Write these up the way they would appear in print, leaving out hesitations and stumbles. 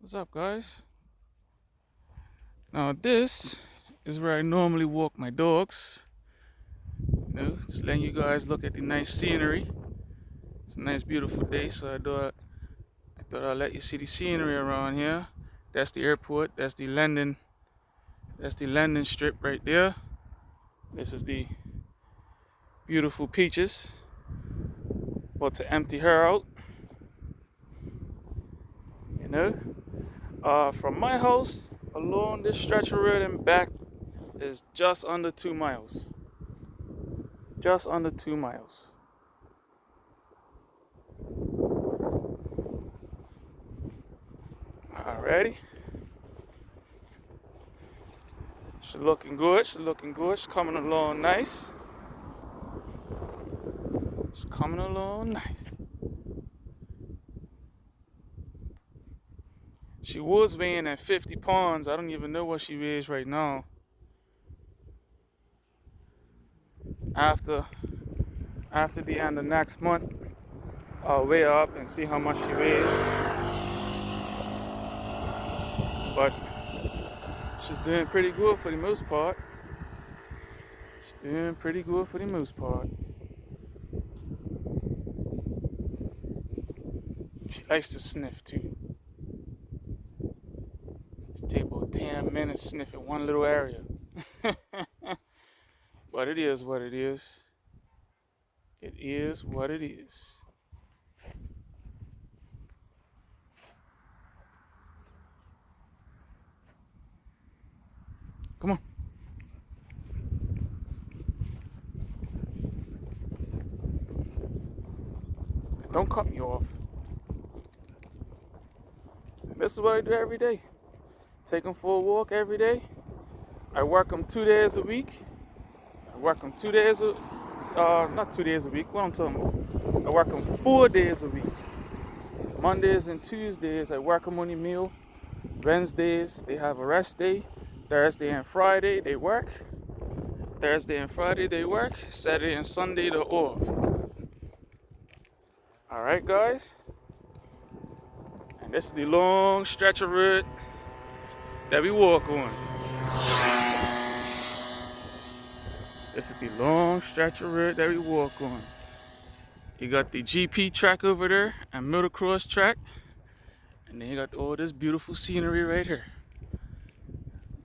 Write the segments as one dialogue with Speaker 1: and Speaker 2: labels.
Speaker 1: What's up, guys? Now, this is where I normally walk my dogs. Just letting you guys look at the nice scenery. It's a nice, beautiful day, so I thought I'll let you see the scenery around here. That's the airport. That's the landing. That's the landing strip right there. This is the beautiful Peaches. About to empty her out. You know, from my house along this stretch of road and back is just under 2 miles. Just under 2 miles. Alrighty. She's looking good. She's looking good. She's coming along nice. She's coming along nice. She was weighing at 50 pounds. I don't even know what she weighs right now. After the end of next month, I'll weigh her up and see how much she weighs. But she's doing pretty good for the most part. She's doing pretty good for the most part. She likes to sniff too. She takes about 10 minutes sniffing one little area. But it is what it is. It is what it is. Come on. Don't cut me off. This is what I do every day. Take them for a walk every day. I work them 2 days a week. I work them 2 days not 2 days a week. What I'm talking about? I work them 4 days a week. Mondays and Tuesdays, I work them on the meal. Wednesdays, they have a rest day. Thursday and Friday, they work. Thursday and Friday, they work. Saturday and Sunday, they're off. Alright, guys? And this is the long stretch of road that we walk on. This is the long stretch of road that we walk on. You got the GP track over there and motocross track. And then you got all this beautiful scenery right here.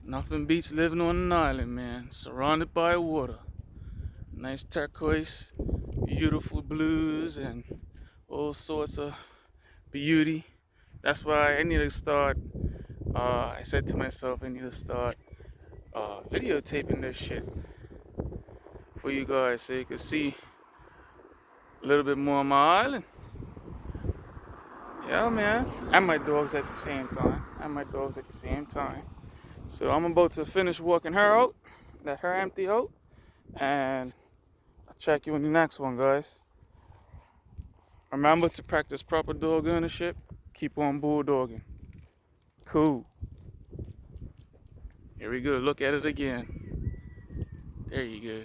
Speaker 1: Nothing beats living on an island, man. Surrounded by water. Nice turquoise, beautiful blues, and all sorts of beauty. That's why I need to start, I said to myself, I need to start videotaping this shit for you guys so you can see a little bit more of my island. Yeah, man. And my dogs at the same time. So I'm about to finish walking her out, let her empty out, and I'll check you in the next one, guys. Remember to practice proper dog ownership. Keep on bulldogging. Cool. Here we go. Look at it again. There you go.